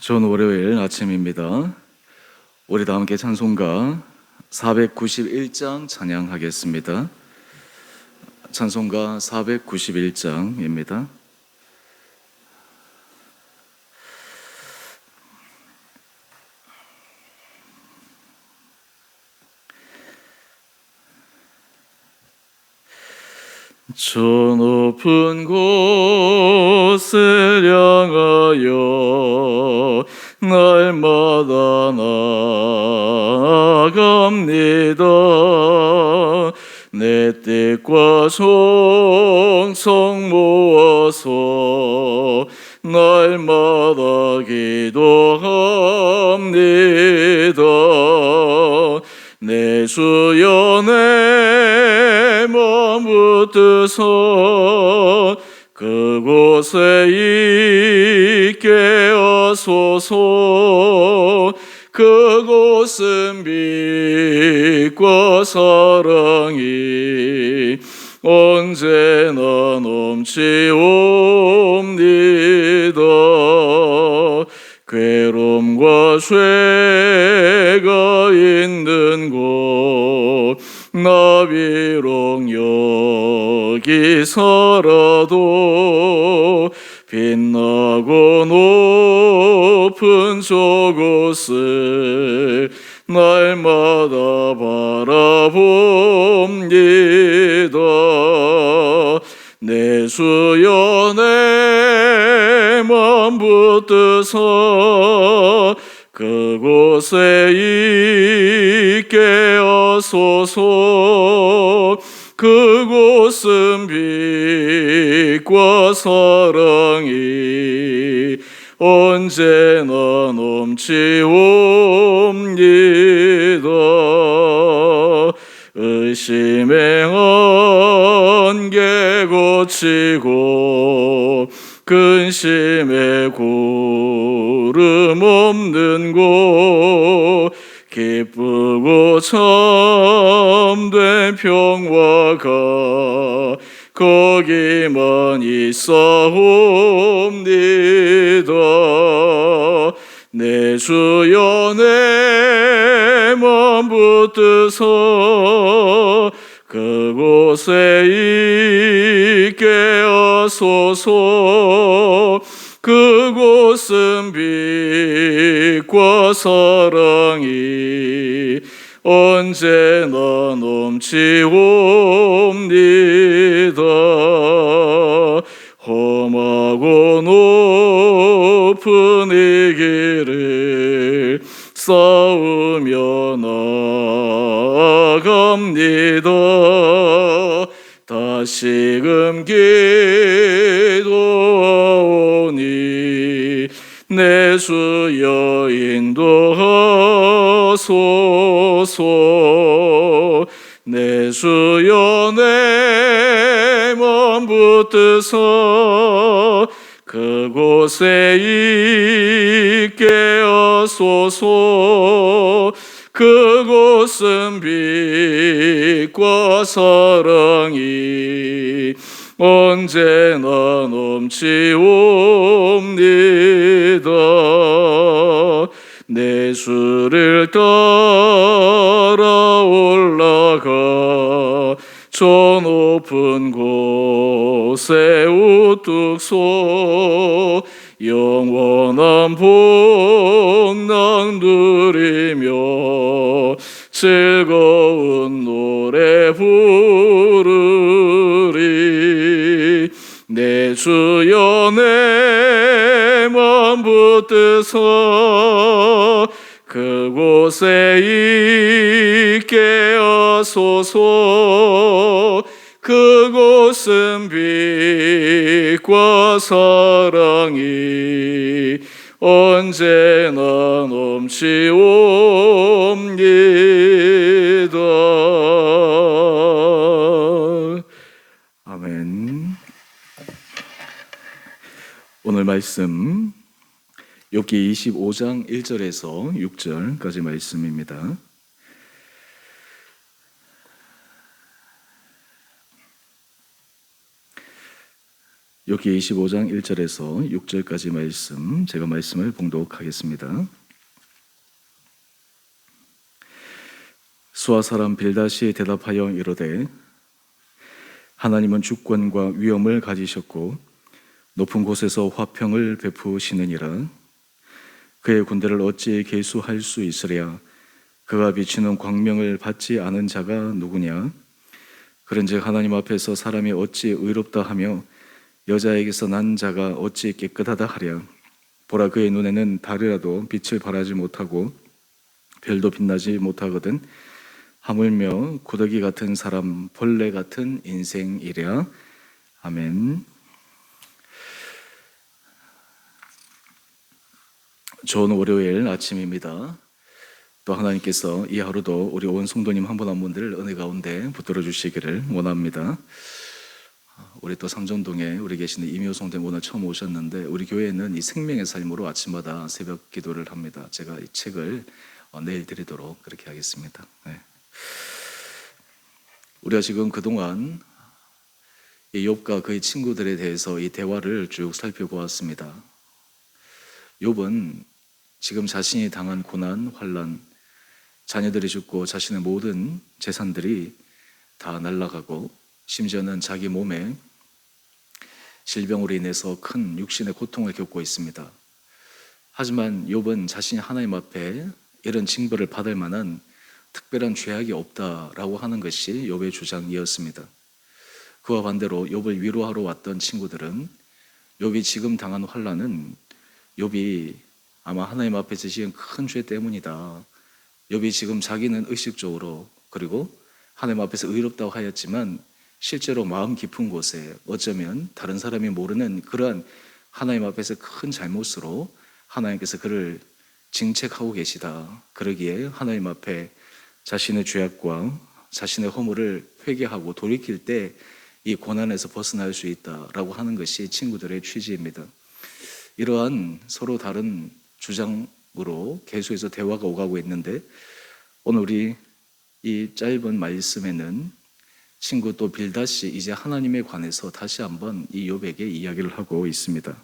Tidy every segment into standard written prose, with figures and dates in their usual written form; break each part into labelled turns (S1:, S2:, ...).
S1: 좋은 월요일 아침입니다. 우리 다 함께 찬송가 491장 찬양하겠습니다. 찬송가 491장입니다. 저 높은 곳을 향하여 날마다 나아갑니다. 내 뜻과 정성 모아서 날마다 기도합니다. 내 주여 내 마음 붙드서 그곳에 있게 하소서. 그곳은 빛과 사랑이 언제나 넘치옵니다. 괴로움과 죄가 있는 곳 나 비록 여기 살아도 빛나고 높은 저곳을 날마다 바라봅니다. 내 주여 내 맘 붙드서 그곳에 있게 하소서. 그곳은 빛과 사랑이 언제나 넘치옵니다. 의심의 안개 고치고 근심의 구름 없는 곳 기쁘고 참된 평화가 거기만 있사옵니다. 내 주여 내 맘 붙드서 그곳에 있게 하소서. 그곳은 빛과 사랑이 언제나 넘치옵니다. 험하고 높은 이 길을 싸우며 나아갑니다. 다시금 기도하오니 내 주여 인도하소서. 내 주여 내 맘 붙드서 그곳에 있게 하소서. 그곳은 빛과 사랑이 언제나 넘치옵니다. 내 주를 따라 올라가 저 높은 곳에 우뚝 서 영원한 복락 누리며 즐거운 노래 부르리. 내 주여 내 맘 붙드서 그곳에 있게 하소서. 그곳은 빛과 사랑이 언제나 넘치옵니다. 아멘. 오늘 말씀 욥기 25장 1절에서 6절까지 말씀입니다. 욥기 25장 1절에서 6절까지 말씀, 제가 말씀을 봉독하겠습니다. 수아 사람 빌닷이 대답하여 이르되 하나님은 주권과 위엄을 가지셨고 높은 곳에서 화평을 베푸시느니라. 그의 군대를 어찌 계수할 수 있으랴. 그가 비치는 광명을 받지 않은 자가 누구냐. 그런즉 하나님 앞에서 사람이 어찌 의롭다 하며 여자에게서 난 자가 어찌 깨끗하다 하랴. 보라, 그의 눈에는 달이라도 빛을 발하지 못하고 별도 빛나지 못하거든. 하물며 고더기 같은 사람, 벌레 같은 인생이랴. 아멘. 좋은 월요일 아침입니다. 또 하나님께서 이 하루도 우리 온 성도님 한 분 한 분들을 은혜 가운데 붙들어 주시기를 원합니다. 우리 또 삼전동에 우리 계시는 이미호 성도님 오늘 처음 오셨는데, 우리 교회는 이 생명의 삶으로 아침마다 새벽 기도를 합니다. 제가 이 책을 내일 드리도록 그렇게 하겠습니다. 네. 우리가 지금 그동안 이 욥과 그의 친구들에 대해서 이 대화를 쭉 살펴보았습니다. 욥은 지금 자신이 당한 고난, 환난, 자녀들이 죽고 자신의 모든 재산들이 다 날아가고 심지어는 자기 몸에 질병으로 인해서 큰 육신의 고통을 겪고 있습니다. 하지만 욥은 자신이 하나님 앞에 이런 징벌을 받을 만한 특별한 죄악이 없다라고 하는 것이 욥의 주장이었습니다. 그와 반대로 욥을 위로하러 왔던 친구들은 욥이 지금 당한 환난은 욥이 아마 하나님 앞에 지은 큰 죄 때문이다. 욥이 지금 자기는 의식적으로 그리고 하나님 앞에서 의롭다고 하였지만 실제로 마음 깊은 곳에 어쩌면 다른 사람이 모르는 그러한 하나님 앞에서 큰 잘못으로 하나님께서 그를 징책하고 계시다. 그러기에 하나님 앞에 자신의 죄악과 자신의 허물을 회개하고 돌이킬 때 이 고난에서 벗어날 수 있다라고 하는 것이 친구들의 취지입니다. 이러한 서로 다른 주장으로 계속해서 대화가 오가고 있는데, 오늘 우리 이 짧은 말씀에는 친구 또 빌닷이 이제 하나님에 관해서 다시 한번 이 욥에게 이야기를 하고 있습니다.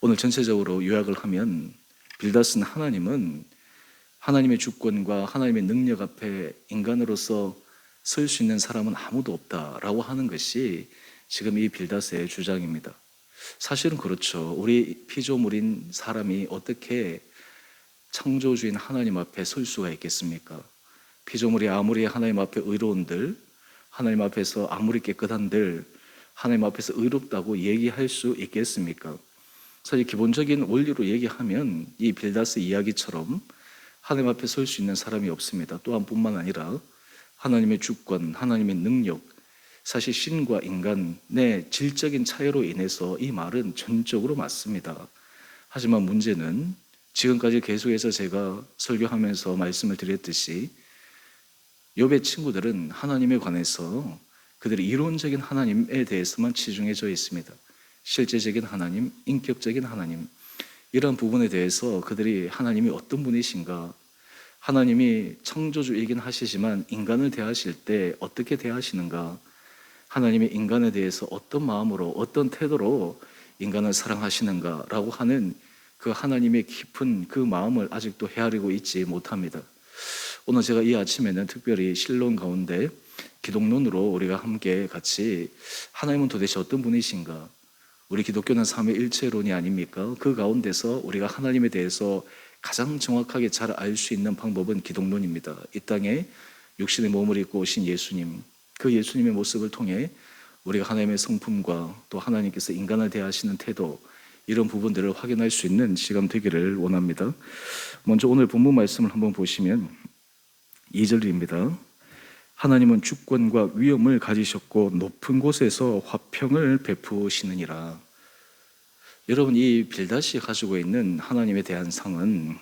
S1: 오늘 전체적으로 요약을 하면 빌닷은 하나님의 주권과 하나님의 능력 앞에 인간으로서 설 수 있는 사람은 아무도 없다라고 하는 것이 지금 이 빌닷의 주장입니다. 사실은 그렇죠. 우리 피조물인 사람이 어떻게 창조주인 하나님 앞에 설 수가 있겠습니까? 피조물이 아무리 하나님 앞에 의로운들, 하나님 앞에서 아무리 깨끗한들, 하나님 앞에서 의롭다고 얘기할 수 있겠습니까? 사실 기본적인 원리로 얘기하면 이 빌닷의 이야기처럼 하나님 앞에 설 수 있는 사람이 없습니다. 또한 뿐만 아니라 하나님의 주권, 하나님의 능력, 사실 신과 인간의 질적인 차이로 인해서 이 말은 전적으로 맞습니다. 하지만 문제는 지금까지 계속해서 제가 설교하면서 말씀을 드렸듯이 욥의 친구들은 하나님에 관해서 그들의 이론적인 하나님에 대해서만 치중해져 있습니다. 실제적인 하나님, 인격적인 하나님, 이런 부분에 대해서 그들이 하나님이 어떤 분이신가, 하나님이 창조주이긴 하시지만 인간을 대하실 때 어떻게 대하시는가, 하나님이 인간에 대해서 어떤 마음으로 어떤 태도로 인간을 사랑하시는가라고 하는 그 하나님의 깊은 그 마음을 아직도 헤아리고 있지 못합니다. 오늘 제가 이 아침에는 특별히 신론 가운데 기독론으로 우리가 함께 같이 하나님은 도대체 어떤 분이신가, 우리 기독교는 삼위일체론이 아닙니까? 그 가운데서 우리가 하나님에 대해서 가장 정확하게 잘 알 수 있는 방법은 기독론입니다. 이 땅에 육신의 몸을 입고 오신 예수님, 그 예수님의 모습을 통해 우리가 하나님의 성품과 또 하나님께서 인간을 대하시는 태도, 이런 부분들을 확인할 수 있는 시간 되기를 원합니다. 먼저 오늘 본문 말씀을 한번 보시면 2절입니다. 하나님은 주권과 위엄을 가지셨고 높은 곳에서 화평을 베푸시느니라. 여러분, 이 빌닷이 가지고 있는 하나님에 대한 상은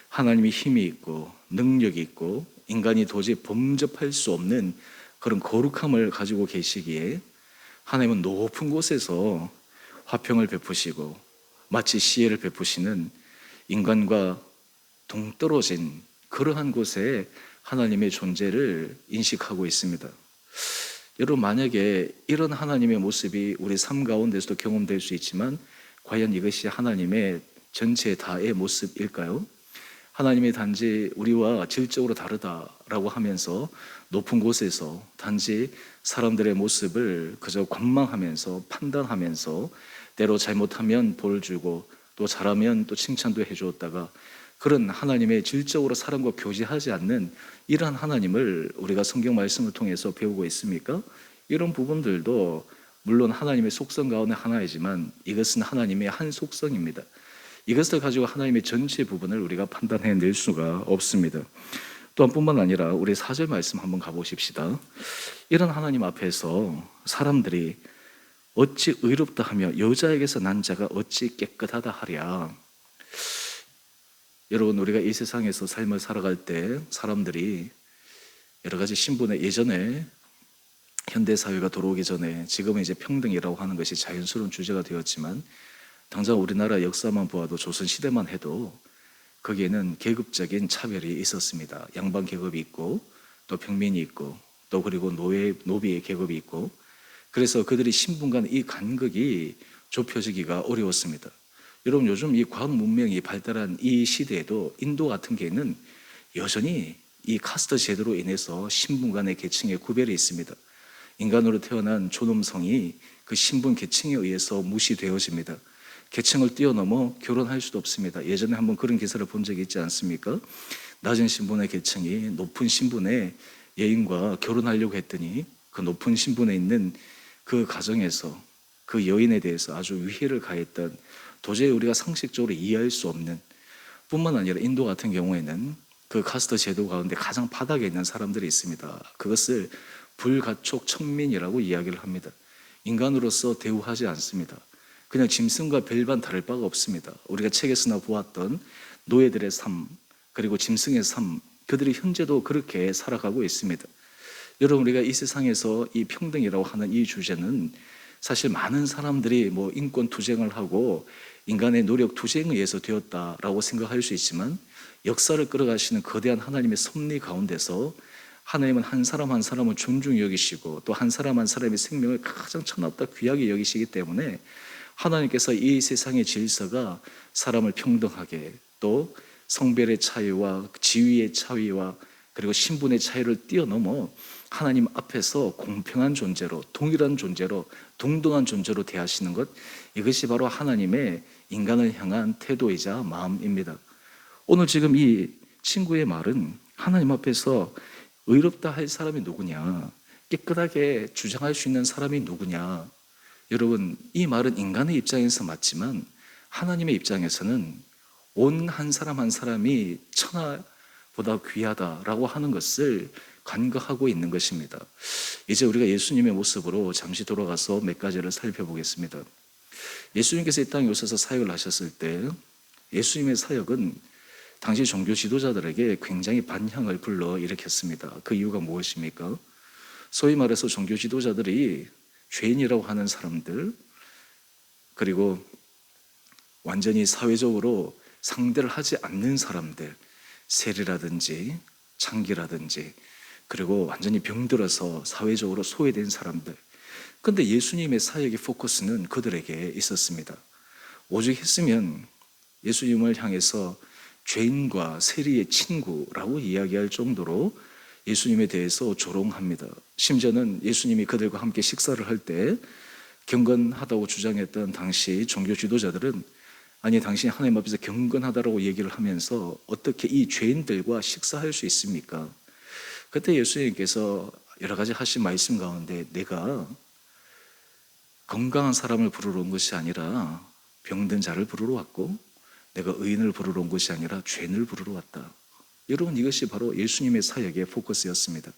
S1: 하나님이 힘이 있고 능력이 있고 인간이 도저히 범접할 수 없는 그런 거룩함을 가지고 계시기에 하나님은 높은 곳에서 화평을 베푸시고 마치 시혜를 베푸시는 인간과 동떨어진 그러한 곳에 하나님의 존재를 인식하고 있습니다. 여러분, 만약에 이런 하나님의 모습이 우리 삶 가운데서도 경험될 수 있지만 과연 이것이 하나님의 전체 다의 모습일까요? 하나님이 단지 우리와 질적으로 다르다라고 하면서 높은 곳에서 단지 사람들의 모습을 그저 관망하면서 판단하면서 때로 잘못하면 벌 주고 또 잘하면 또 칭찬도 해주었다가 그런 하나님의 질적으로 사람과 교제하지 않는 이러한 하나님을 우리가 성경 말씀을 통해서 배우고 있습니까? 이런 부분들도 물론 하나님의 속성 가운데 하나이지만 이것은 하나님의 한 속성입니다. 이것을 가지고 하나님의 전체 부분을 우리가 판단해낼 수가 없습니다. 또한 뿐만 아니라 우리 4절 말씀 한번 가보십시다. 이런 하나님 앞에서 사람들이 어찌 의롭다 하며 여자에게서 난 자가 어찌 깨끗하다 하랴. 여러분, 우리가 이 세상에서 삶을 살아갈 때 사람들이 여러 가지 신분의, 예전에 현대사회가 들어오기 전에 지금은 이제 평등이라고 하는 것이 자연스러운 주제가 되었지만 당장 우리나라 역사만 보아도 조선시대만 해도 거기에는 계급적인 차별이 있었습니다. 양반 계급이 있고 또 평민이 있고 또 그리고 노비의 계급이 있고 그래서 그들이 신분 간 이 간극이 좁혀지기가 어려웠습니다. 여러분, 요즘 이 과학 문명이 발달한 이 시대에도 인도 같은 경우는 여전히 이 카스트 제도로 인해서 신분 간의 계층의 구별이 있습니다. 인간으로 태어난 존엄성이 그 신분 계층에 의해서 무시되어집니다. 계층을 뛰어넘어 결혼할 수도 없습니다. 예전에 한번 그런 기사를 본 적이 있지 않습니까? 낮은 신분의 계층이 높은 신분의 여인과 결혼하려고 했더니 그 높은 신분에 있는 그 가정에서 그 여인에 대해서 아주 위해를 가했던, 도저히 우리가 상식적으로 이해할 수 없는, 뿐만 아니라 인도 같은 경우에는 그 카스트 제도 가운데 가장 바닥에 있는 사람들이 있습니다. 그것을 불가촉 천민이라고 이야기를 합니다. 인간으로서 대우하지 않습니다. 그냥 짐승과 별반 다를 바가 없습니다. 우리가 책에서나 보았던 노예들의 삶, 그리고 짐승의 삶, 그들이 현재도 그렇게 살아가고 있습니다. 여러분, 우리가 이 세상에서 이 평등이라고 하는 이 주제는 사실 많은 사람들이 뭐 인권 투쟁을 하고 인간의 노력 투쟁에 의해서 되었다라고 생각할 수 있지만 역사를 끌어가시는 거대한 하나님의 섭리 가운데서 하나님은 한 사람 한 사람을 존중히 여기시고 또 한 사람 한 사람의 생명을 가장 천하보다 귀하게 여기시기 때문에 하나님께서 이 세상의 질서가 사람을 평등하게 또 성별의 차이와 지위의 차이와 그리고 신분의 차이를 뛰어넘어 하나님 앞에서 공평한 존재로, 동일한 존재로, 동등한 존재로 대하시는 것, 이것이 바로 하나님의 인간을 향한 태도이자 마음입니다. 오늘 지금 이 친구의 말은 하나님 앞에서 의롭다 할 사람이 누구냐, 깨끗하게 주장할 수 있는 사람이 누구냐. 여러분, 이 말은 인간의 입장에서 맞지만 하나님의 입장에서는 온 한 사람 한 사람이 천하보다 귀하다라고 하는 것을 간과하고 있는 것입니다. 이제 우리가 예수님의 모습으로 잠시 돌아가서 몇 가지를 살펴보겠습니다. 예수님께서 이 땅에 오셔서 사역을 하셨을 때 예수님의 사역은 당시 종교 지도자들에게 굉장히 반향을 불러일으켰습니다. 그 이유가 무엇입니까? 소위 말해서 종교 지도자들이 죄인이라고 하는 사람들, 그리고 완전히 사회적으로 상대를 하지 않는 사람들, 세리라든지 창기라든지, 그리고 완전히 병들어서 사회적으로 소외된 사람들. 그런데 예수님의 사역의 포커스는 그들에게 있었습니다. 오직 했으면 예수님을 향해서 죄인과 세리의 친구라고 이야기할 정도로 예수님에 대해서 조롱합니다. 심지어는 예수님이 그들과 함께 식사를 할 때 경건하다고 주장했던 당시 종교 지도자들은 아니, 당신이 하나님 앞에서 경건하다라고 얘기를 하면서 어떻게 이 죄인들과 식사할 수 있습니까? 그때 예수님께서 여러 가지 하신 말씀 가운데 내가 건강한 사람을 부르러 온 것이 아니라 병든 자를 부르러 왔고 내가 의인을 부르러 온 것이 아니라 죄인을 부르러 왔다. 여러분, 이것이 바로 예수님의 사역의 포커스였습니다.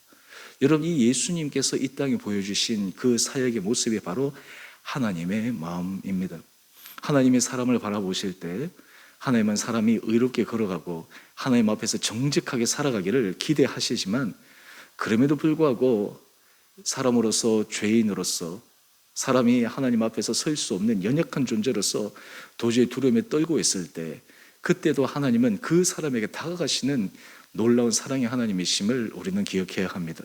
S1: 여러분, 이 예수님께서 이 땅에 보여주신 그 사역의 모습이 바로 하나님의 마음입니다. 하나님의 사람을 바라보실 때 하나님은 사람이 의롭게 걸어가고 하나님 앞에서 정직하게 살아가기를 기대하시지만 그럼에도 불구하고 사람으로서, 죄인으로서, 사람이 하나님 앞에서 설 수 없는 연약한 존재로서 도저히 두려움에 떨고 있을 때 그때도 하나님은 그 사람에게 다가가시는 놀라운 사랑의 하나님이심을 우리는 기억해야 합니다.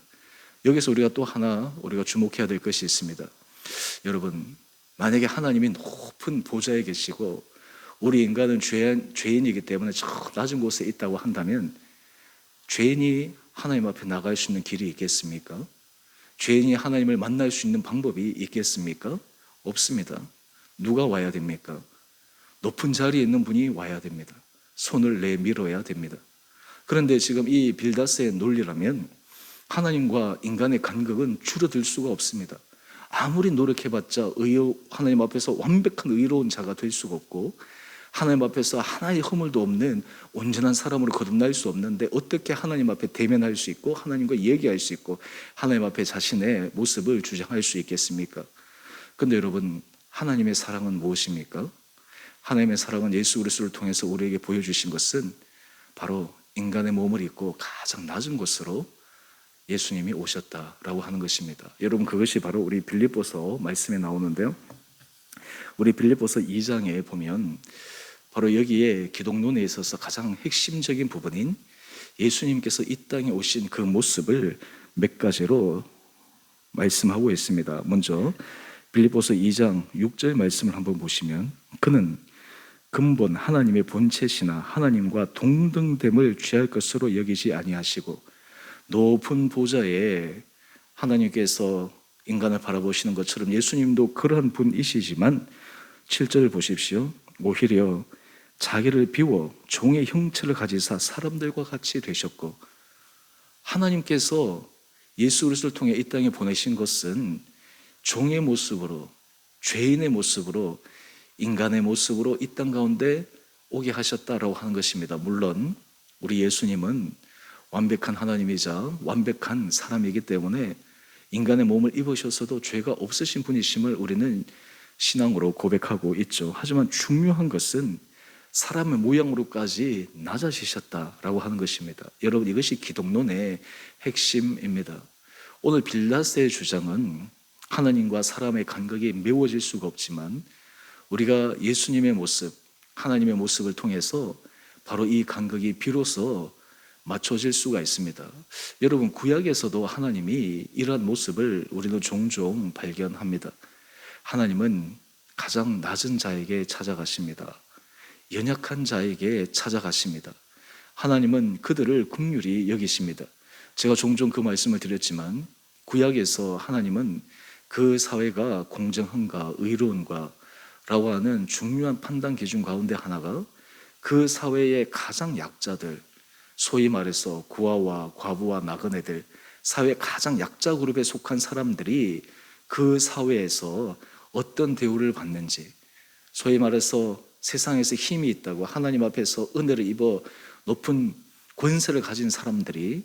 S1: 여기서 우리가 또 하나 우리가 주목해야 될 것이 있습니다. 여러분, 만약에 하나님이 높은 보좌에 계시고 우리 인간은 죄인이기 때문에 저 낮은 곳에 있다고 한다면 죄인이 하나님 앞에 나갈 수 있는 길이 있겠습니까? 죄인이 하나님을 만날 수 있는 방법이 있겠습니까? 없습니다. 누가 와야 됩니까? 높은 자리에 있는 분이 와야 됩니다. 손을 내밀어야 됩니다. 그런데 지금 이 빌닷의 논리라면 하나님과 인간의 간극은 줄어들 수가 없습니다. 아무리 노력해봤자 하나님 앞에서 완벽한 의로운 자가 될 수가 없고 하나님 앞에서 하나의 허물도 없는 온전한 사람으로 거듭날 수 없는데 어떻게 하나님 앞에 대면할 수 있고 하나님과 얘기할 수 있고 하나님 앞에 자신의 모습을 주장할 수 있겠습니까? 그런데 여러분, 하나님의 사랑은 무엇입니까? 하나님의 사랑은 예수 그리스도를 통해서 우리에게 보여주신 것은 바로 인간의 몸을 입고 가장 낮은 곳으로 예수님이 오셨다라고 하는 것입니다. 여러분, 그것이 바로 우리 빌립보서 말씀에 나오는데요. 우리 빌립보서 2장에 보면 바로 여기에 기독론에 있어서 가장 핵심적인 부분인 예수님께서 이 땅에 오신 그 모습을 몇 가지로 말씀하고 있습니다. 먼저 빌립보서 2장 6절 말씀을 한번 보시면 그는 근본 하나님의 본체시나 하나님과 동등됨을 취할 것으로 여기지 아니하시고 높은 보좌에 하나님께서 인간을 바라보시는 것처럼 예수님도 그러한 분이시지만 7절을 보십시오. 오히려 자기를 비워 종의 형체를 가지사 사람들과 같이 되셨고, 하나님께서 예수 그리스도를 통해 이 땅에 보내신 것은 종의 모습으로, 죄인의 모습으로, 인간의 모습으로 이 땅 가운데 오게 하셨다라고 하는 것입니다. 물론 우리 예수님은 완벽한 하나님이자 완벽한 사람이기 때문에 인간의 몸을 입으셨어도 죄가 없으신 분이심을 우리는 신앙으로 고백하고 있죠. 하지만 중요한 것은 사람의 모양으로까지 낮아지셨다라고 하는 것입니다. 여러분, 이것이 기독론의 핵심입니다. 오늘 빌닷의 주장은 하나님과 사람의 간극이 메워질 수가 없지만 우리가 예수님의 모습, 하나님의 모습을 통해서 바로 이 간극이 비로소 맞춰질 수가 있습니다. 여러분, 구약에서도 하나님이 이러한 모습을 우리는 종종 발견합니다. 하나님은 가장 낮은 자에게 찾아가십니다. 연약한 자에게 찾아가십니다. 하나님은 그들을 긍휼히 여기십니다. 제가 종종 그 말씀을 드렸지만 구약에서 하나님은 그 사회가 공정한가 의로운가 라고 하는 중요한 판단 기준 가운데 하나가 그 사회의 가장 약자들, 소위 말해서 고아와 과부와 나그네들, 사회 가장 약자 그룹에 속한 사람들이 그 사회에서 어떤 대우를 받는지, 소위 말해서 세상에서 힘이 있다고 하나님 앞에서 은혜를 입어 높은 권세를 가진 사람들이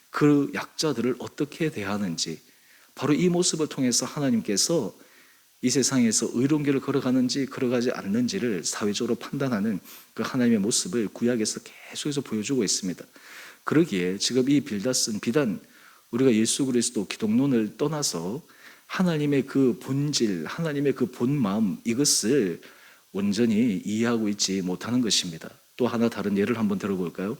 S1: 그 약자들을 어떻게 대하는지, 바로 이 모습을 통해서 하나님께서 이 세상에서 의로운 길을 걸어가는지 걸어가지 않는지를 사회적으로 판단하는 그 하나님의 모습을 구약에서 계속해서 보여주고 있습니다. 그러기에 지금 이 빌닷은 비단 우리가 예수 그리스도 기독론을 떠나서 하나님의 그 본질, 하나님의 그 본마음, 이것을 온전히 이해하고 있지 못하는 것입니다. 또 하나 다른 예를 한번 들어볼까요?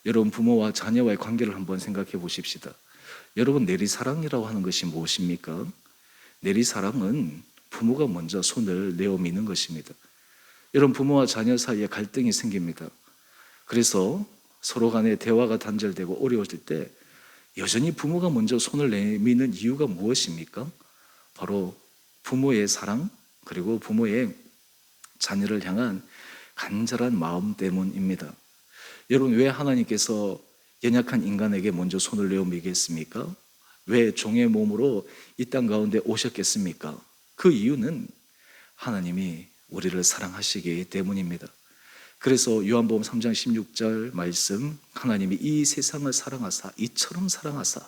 S1: 여러분, 부모와 자녀와의 관계를 한번 생각해 보십시다. 여러분, 내리사랑이라고 하는 것이 무엇입니까? 내리사랑은 부모가 먼저 손을 내어 미는 것입니다. 여러분, 부모와 자녀 사이에 갈등이 생깁니다. 그래서 서로 간에 대화가 단절되고 어려워질 때 여전히 부모가 먼저 손을 내미는 이유가 무엇입니까? 바로 부모의 사랑, 그리고 부모의 자녀를 향한 간절한 마음 때문입니다. 여러분, 왜 하나님께서 연약한 인간에게 먼저 손을 내어 미겠습니까? 왜 종의 몸으로 이 땅 가운데 오셨겠습니까? 그 이유는 하나님이 우리를 사랑하시기 때문입니다. 그래서 요한복음 3장 16절 말씀, 하나님이 이 세상을 사랑하사 이처럼 사랑하사,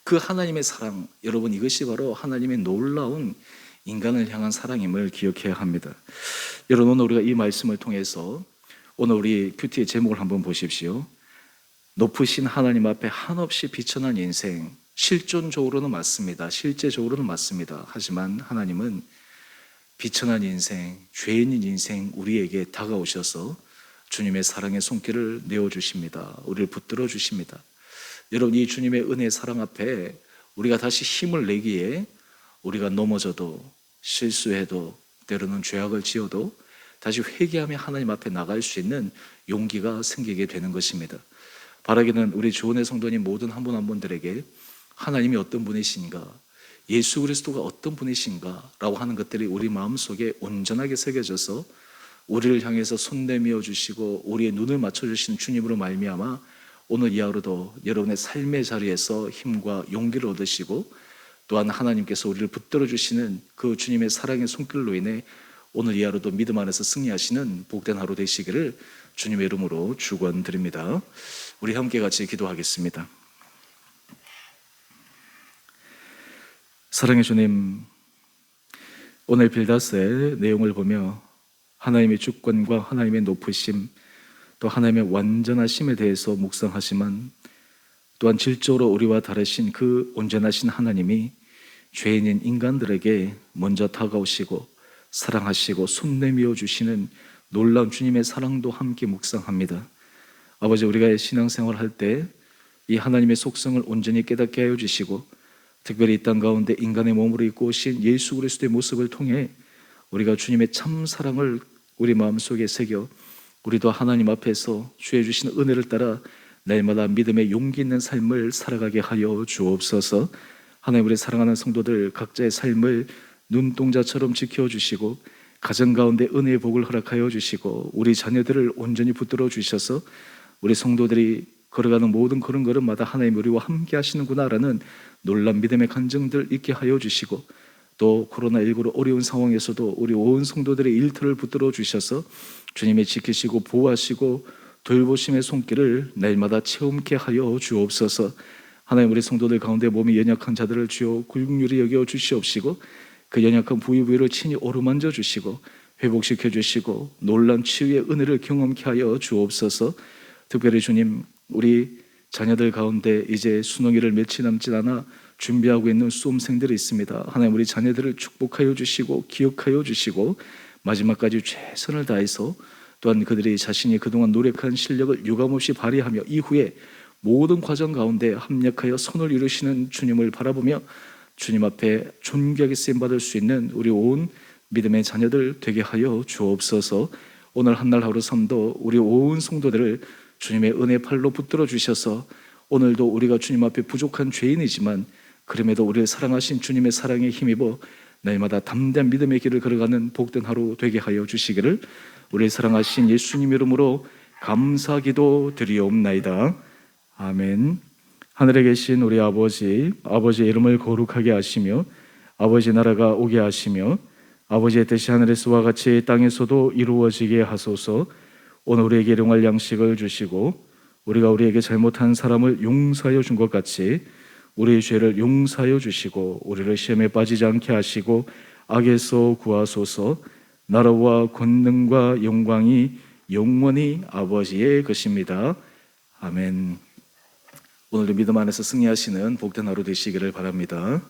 S1: 그 하나님의 사랑, 여러분, 이것이 바로 하나님의 놀라운 인간을 향한 사랑임을 기억해야 합니다. 여러분, 오늘 우리가 이 말씀을 통해서 오늘 우리 큐티의 제목을 한번 보십시오. 높으신 하나님 앞에 한없이 비천한 인생. 실존적으로는 맞습니다. 실제적으로는 맞습니다. 하지만 하나님은 비천한 인생, 죄인인 인생 우리에게 다가오셔서 주님의 사랑의 손길을 내어주십니다. 우리를 붙들어 주십니다. 여러분, 이 주님의 은혜 사랑 앞에 우리가 다시 힘을 내기에 우리가 넘어져도 실수해도 때로는 죄악을 지어도 다시 회개하며 하나님 앞에 나갈 수 있는 용기가 생기게 되는 것입니다. 바라기는 우리 조은의 성도님 모든 한 분 한 분들에게 하나님이 어떤 분이신가, 예수 그리스도가 어떤 분이신가 라고 하는 것들이 우리 마음속에 온전하게 새겨져서 우리를 향해서 손 내밀어 주시고 우리의 눈을 맞춰주시는 주님으로 말미암아 오늘 이하로도 여러분의 삶의 자리에서 힘과 용기를 얻으시고 또한 하나님께서 우리를 붙들어 주시는 그 주님의 사랑의 손길로 인해 오늘 이하로도 믿음 안에서 승리하시는 복된 하루 되시기를 주님의 이름으로 축원드립니다. 우리 함께 같이 기도하겠습니다. 사랑의 주님, 오늘 빌닷의 내용을 보며 하나님의 주권과 하나님의 높으심, 또 하나님의 완전하심에 대해서 묵상하지만 또한 질적으로 우리와 다르신 그 온전하신 하나님이 죄인인 인간들에게 먼저 다가오시고 사랑하시고 손 내밀어 주시는 놀라운 주님의 사랑도 함께 묵상합니다. 아버지, 우리가 신앙생활 할 때 이 하나님의 속성을 온전히 깨닫게 하여 주시고 특별히 이 땅 가운데 인간의 몸으로 입고 오신 예수 그리스도의 모습을 통해 우리가 주님의 참 사랑을 우리 마음속에 새겨 우리도 하나님 앞에서 주의 주신 은혜를 따라 날마다 믿음의 용기 있는 삶을 살아가게 하여 주옵소서. 하나님, 우리 사랑하는 성도들 각자의 삶을 눈동자처럼 지켜주시고 가정 가운데 은혜의 복을 허락하여 주시고 우리 자녀들을 온전히 붙들어 주셔서 우리 성도들이 걸어가는 모든 그런 걸음마다 하나님 우리와 함께 하시는구나라는 놀란 믿음의 간증들 있게 하여 주시고 또 코로나19로 어려운 상황에서도 우리 온 성도들의 일터를 붙들어 주셔서 주님이 지키시고 보호하시고 돌보심의 손길을 날마다 체험케 하여 주옵소서. 하나님, 우리 성도들 가운데 몸이 연약한 자들을 주여 굴률이 여겨 주시옵시고 그 연약한 부위부위를 친히 어루만져 주시고 회복시켜 주시고 놀란 치유의 은혜를 경험케 하여 주옵소서. 특별히 주님, 우리 자녀들 가운데 이제 수능일을 며칠 남지 않아 준비하고 있는 수험생들이 있습니다. 하나님, 우리 자녀들을 축복하여 주시고 기억하여 주시고 마지막까지 최선을 다해서 또한 그들이 자신이 그동안 노력한 실력을 유감없이 발휘하며 이후에 모든 과정 가운데 합력하여 선을 이루시는 주님을 바라보며 주님 앞에 존귀하게 쓰임받을 수 있는 우리 온 믿음의 자녀들 되게 하여 주옵소서. 오늘 한날 하루 삶도 우리 온 성도들을 주님의 은혜 팔로 붙들어 주셔서 오늘도 우리가 주님 앞에 부족한 죄인이지만 그럼에도 우리를 사랑하신 주님의 사랑에 힘입어 날마다 담대한 믿음의 길을 걸어가는 복된 하루 되게 하여 주시기를 우리를 사랑하신 예수님 이름으로 감사기도 드리옵나이다. 아멘. 하늘에 계신 우리 아버지의 이름을 거룩하게 하시며 아버지 나라가 오게 하시며 아버지의 뜻이 하늘에서와 같이 땅에서도 이루어지게 하소서. 오늘 우리에게 일용할 양식을 주시고 우리가 우리에게 잘못한 사람을 용서하여 준 것 같이 우리의 죄를 용서하여 주시고 우리를 시험에 빠지지 않게 하시고 악에서 구하소서. 나라와 권능과 영광이 영원히 아버지의 것입니다. 아멘. 오늘도 믿음 안에서 승리하시는 복된 하루 되시기를 바랍니다.